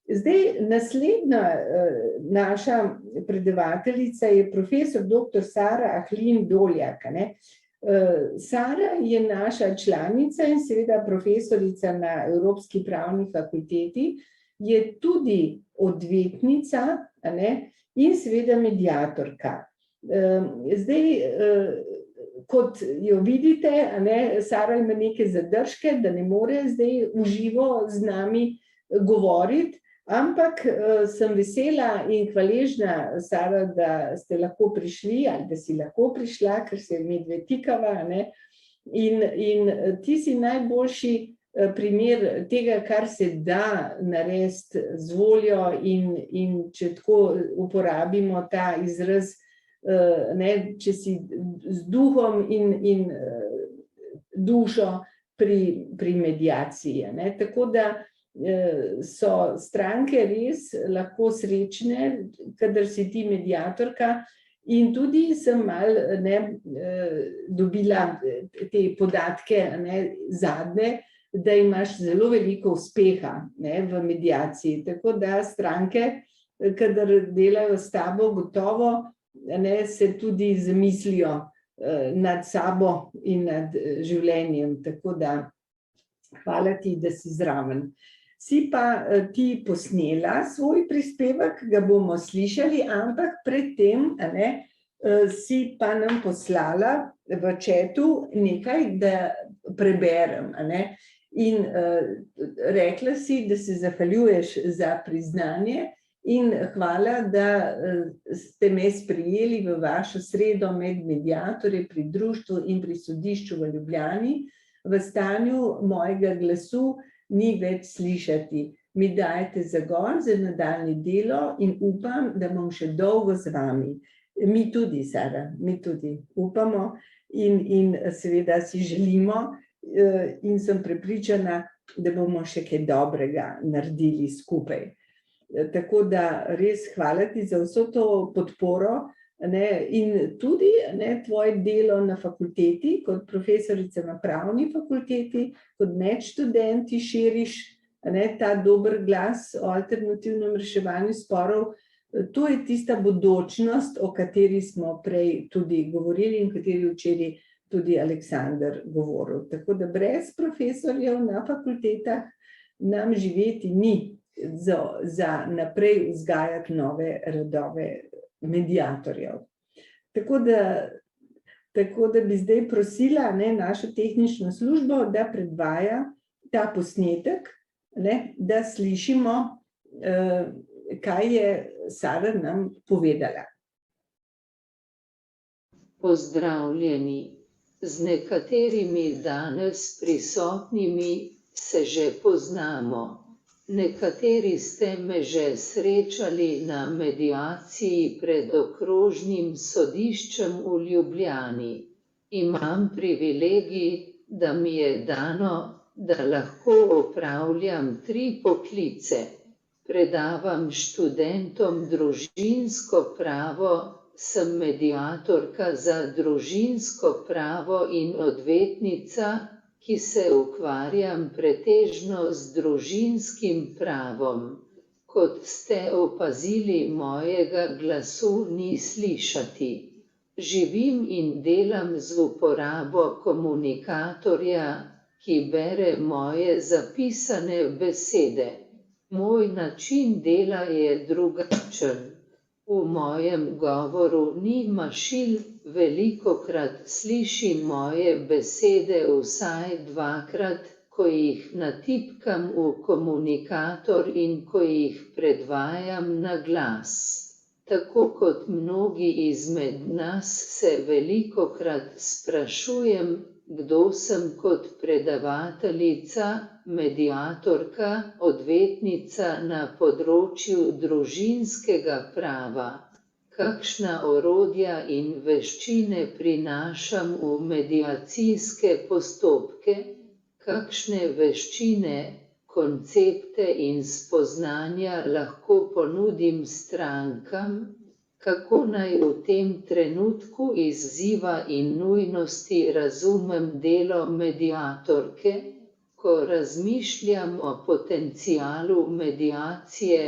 Zdaj, naslednja naša predavateljica je profesor dr. Sara Ahlin Doljak. Sara je naša članica in seveda profesorica na Evropski pravni fakulteti, je tudi odvetnica in seveda mediatorka. Zdaj, kot jo vidite, Sara ima neke zadržke, da ne more zdaj v živo z nami govoriti, ampak sem vesela in hvaležna, Sara, da ste lahko prišli ali da si lahko prišla, ker se medve tikava. In ti si najboljši primer tega, kar se da narediti z voljo in če tako uporabimo ta izraz, če si z duhom in dušo pri mediaciji. Tako da so stranke res lahko srečne, kadar si ti mediatorka, in tudi sem malo dobila te podatke zadnje, da imaš zelo veliko uspeha v mediaciji. Tako da stranke, kadar delajo s tabo, gotovo se tudi zamislijo nad sabo in nad življenjem. Tako da hvala ti, da si zraven. Si pa ti posnela svoj prispevek, ga bomo slišali, ampak predtem si pa nam poslala v chatu nekaj, da preberem. In rekla si, da se zahvaljuješ za priznanje in hvala, da ste me sprejeli v vašo sredo med mediatorje pri društvu in pri sodišču v Ljubljani. V stanju mojega glasu ni več slišati. Mi dajete zagon za nadaljnje delo in upam, da bom še dolgo z vami. Mi tudi, Sara, mi tudi upamo in seveda si želimo in sem prepričana, da bomo še kaj dobrega naredili skupaj. Tako da res hvala ti za vso to podporo in tudi tvoje delo na fakulteti, kot profesorica na pravni fakulteti, kot med študenti širiš ta dober glas o alternativnem reševanju sporov. To je tista bodočnost, o kateri smo prej tudi govorili in kateri včeraj tudi Aleksandar govoril. Tako da brez profesorjev na fakultetah nam živeti ni za naprej vzgajati nove rodove mediatorjev. Tako da bi zdaj prosila našo tehnično službo, da predvaja ta posnetek, da slišimo, kaj je Sara nam povedala. Pozdravljeni. Z nekaterimi danes prisotnimi se že poznamo. Nekateri ste me že srečali na mediaciji pred okrožnim sodiščem v Ljubljani. Imam privilegij, da mi je dano, da lahko opravljam 3 poklice. Predavam študentom družinsko pravo, sem mediatorka za družinsko pravo in odvetnica, ki se ukvarjam pretežno z družinskim pravom. Kot ste opazili, mojega glasu ni slišati. Živim in delam z uporabo komunikatorja, ki bere moje zapisane besede. Moj način dela je drugačen. V mojem govoru ni mašil, velikokrat slišim moje besede vsaj 2-krat, ko jih natipkam v komunikator in ko jih predvajam na glas. Tako kot mnogi izmed nas se velikokrat sprašujem, kdo sem kot predavateljica, mediatorka, odvetnica na področju družinskega prava. Kakšna orodja in veščine prinašam v mediacijske postopke? Kakšne veščine, koncepte in spoznanja lahko ponudim strankam? Kako naj v tem trenutku izziva in nujnosti razumem delo mediatorke? ko razmišljam o potencialu mediacije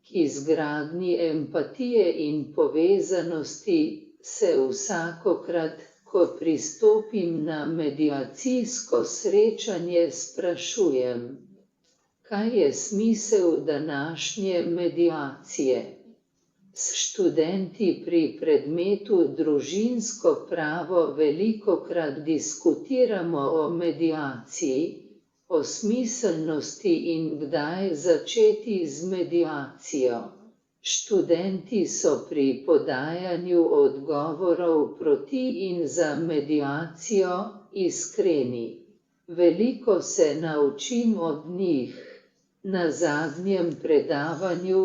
k izgradnji empatije in povezanosti, se vsakokrat, ko pristopim na mediacijsko srečanje, sprašujem, kaj je smisel današnje mediacije. S študenti pri predmetu družinsko pravo velikokrat diskutiramo o mediaciji, o smiselnosti in kdaj začeti z mediacijo. Študenti so pri podajanju odgovorov proti in za mediacijo iskreni. Veliko se naučim od njih. Na zadnjem predavanju,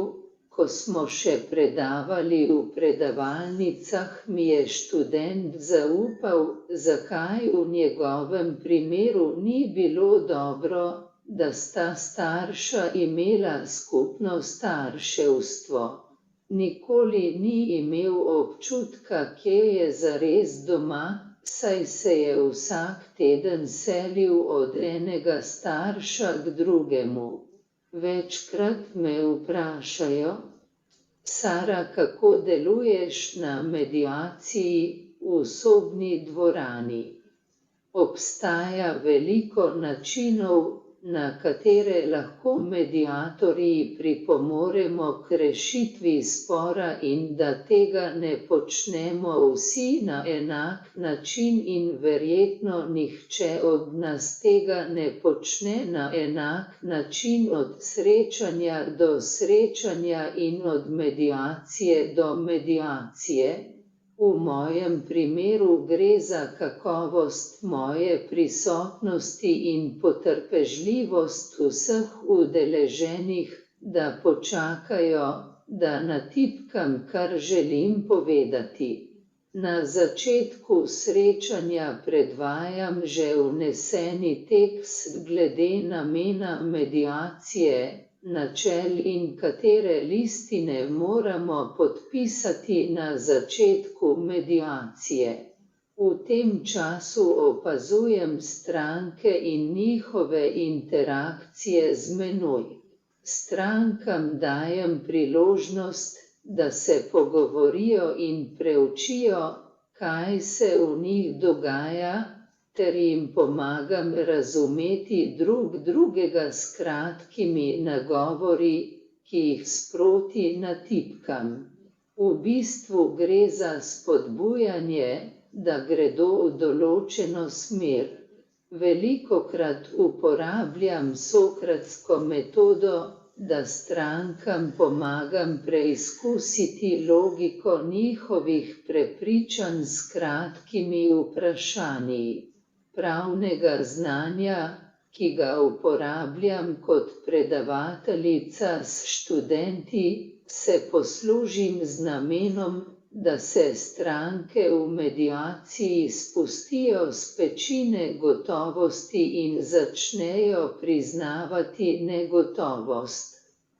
ko smo še predavali v predavalnicah, mi je študent zaupal, zakaj v njegovem primeru ni bilo dobro, da sta starša imela skupno starševstvo. Nikoli ni imel občutka, kje je zares doma, saj se je vsak teden selil od enega starša k drugemu. Večkrat me vprašajo, Sara, kako deluješ na mediaciji v sobni dvorani? Obstaja veliko načinov, na katere lahko mediatorji pripomoremo k rešitvi spora in da tega ne počnemo vsi na enak način in verjetno nihče od nas tega ne počne na enak način od srečanja do srečanja in od mediacije do mediacije. V mojem primeru gre za kakovost moje prisotnosti in potrpežljivost vseh udeleženih, da počakajo, da natipkam, kar želim povedati. Na začetku srečanja predvajam že vneseni tekst glede namena mediacije, načel in katere listine moramo podpisati na začetku mediacije. V tem času opazujem stranke in njihove interakcije z menoj. Strankam dajem priložnost, da se pogovorijo in preučijo, kaj se v njih dogaja, ter jim pomagam razumeti drugega s kratkimi nagovori, ki jih sproti natipkam. V bistvu gre za spodbujanje, da gredo v določeno smer. Velikokrat uporabljam sokratsko metodo, da strankam pomagam preizkusiti logiko njihovih prepričanj s kratkimi vprašanji. Pravnega znanja, ki ga uporabljam kot predavateljica s študenti, se poslužim z namenom, da se stranke v mediaciji spustijo s pečine gotovosti in začnejo priznavati negotovost.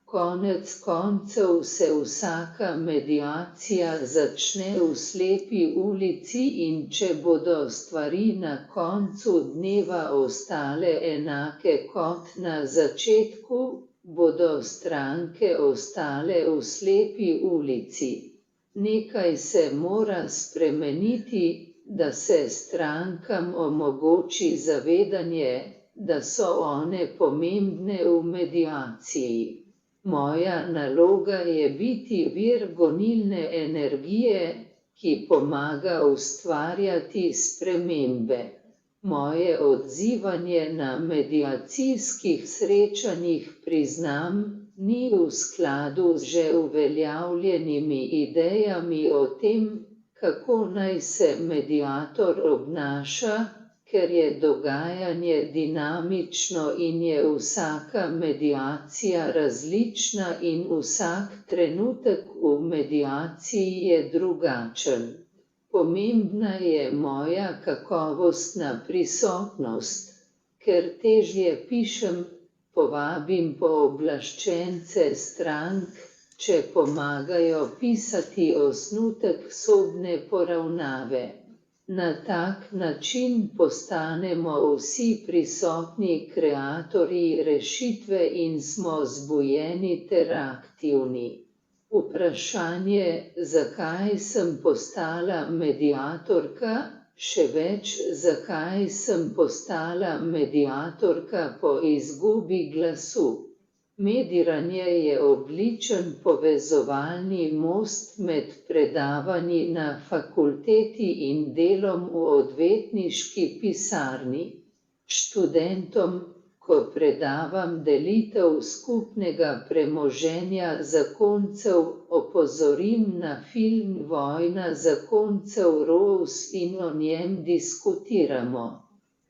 Konec koncev se vsaka mediacija začne v slepi ulici in če bodo stvari na koncu dneva ostale enake kot na začetku, bodo stranke ostale v slepi ulici. Nekaj se mora spremeniti, da se strankam omogoči zavedanje, da so one pomembne v mediaciji. Moja naloga je biti vir gonilne energije, ki pomaga ustvarjati spremembe. Moje odzivanje na mediacijskih srečanjih, priznam, ni v skladu z že uveljavljenimi idejami o tem, kako naj se mediator obnaša, ker je dogajanje dinamično in je vsaka mediacija različna in vsak trenutek v mediaciji je drugačen. Pomembna je moja kakovostna prisotnost. Ker težje pišem, povabim pooblaščence strank, če pomagajo pisati osnutek sobne poravnave. Na tak način postanemo vsi prisotni kreatorji rešitve in smo zbujeni ter aktivni. Vprašanje, zakaj sem postala mediatorka, še več, zakaj sem postala mediatorka po izgubi glasu. Mediranje je odličen povezovalni most med predavanji na fakulteti in delom v odvetniški pisarni. Študentom, ko predavam delitev skupnega premoženja zakoncev, opozorim na film Vojna zakoncev Rose in o njem diskutiramo.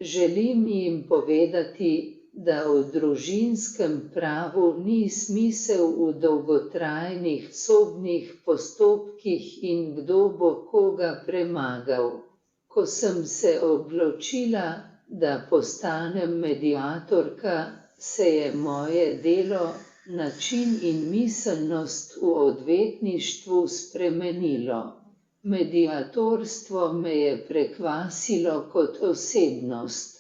Želim jim povedati, da v družinskem pravu ni smisel v dolgotrajnih sodnih postopkih in kdo bo koga premagal. Ko sem se odločila, da postanem mediatorka, se je moje delo, način in miselnost v odvetništvu spremenilo. Mediatorstvo me je prekvasilo kot osebnost.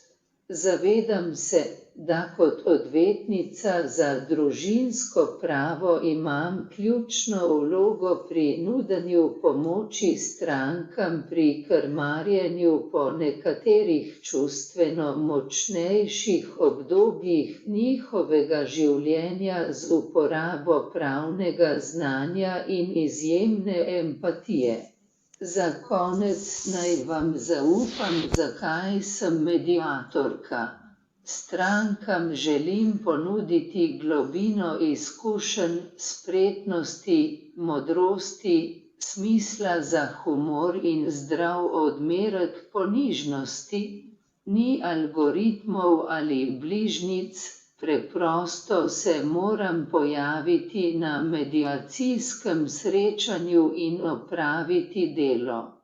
Zavedam se, da kot odvetnica za družinsko pravo imam ključno vlogo pri nudenju pomoči strankam pri krmarjenju po nekaterih čustveno močnejših obdobjih njihovega življenja z uporabo pravnega znanja in izjemne empatije. Za konec naj vam zaupam, zakaj sem mediatorka. Strankam želim ponuditi globino izkušenj, spretnosti, modrosti, smisla za humor in zdrav odmerek ponižnosti. Ni algoritmov ali bližnjic, preprosto se moram pojaviti na mediacijskem srečanju in opraviti delo.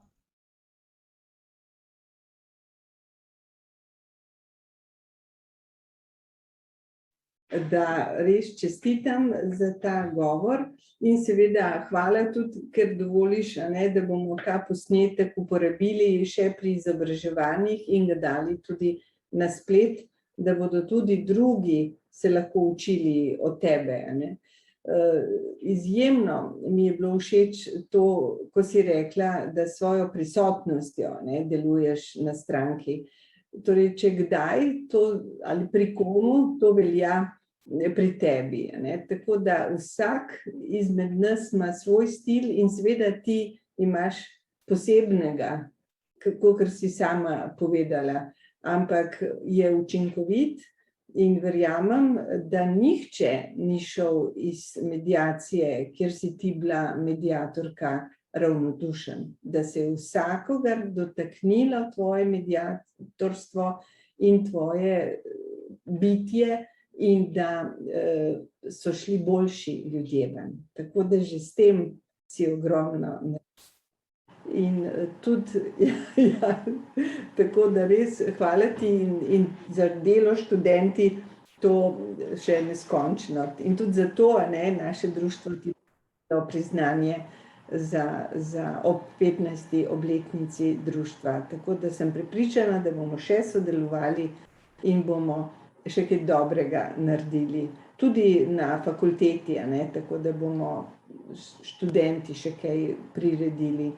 Da res čestitam za ta govor in seveda hvala tudi, ker dovoliš, da bomo ta posnetek uporabili še pri izobraževanjih in ga dali tudi na splet, da bodo tudi drugi se lahko učili od tebe. Izjemno mi je bilo všeč to, ko si rekla, da s svojo prisotnostjo deluješ na stranki. Torej, če kdaj to ali pri komu, to velja pri tebi. Tako da vsak izmed nas ima svoj stil in seveda ti imaš posebnega, kakor si sama povedala, ampak je učinkovit in verjamem, da nihče ni šel iz mediacije, kjer si ti bila mediatorka, ravnodušen, da se je vsakogar dotaknilo tvoje mediatorstvo in tvoje bitje in da so šli boljši ljudje ven. Tako da že s tem si ogromno. In tudi, tako da res hvala ti in za delo študenti to še neskončno. In tudi zato naše društvo ti dalo priznanje za ob 15. obletnici društva. Tako da sem prepričana, da bomo še sodelovali in bomo še kaj dobrega naredili. Tudi na fakulteti, tako da bomo študenti še kaj priredili.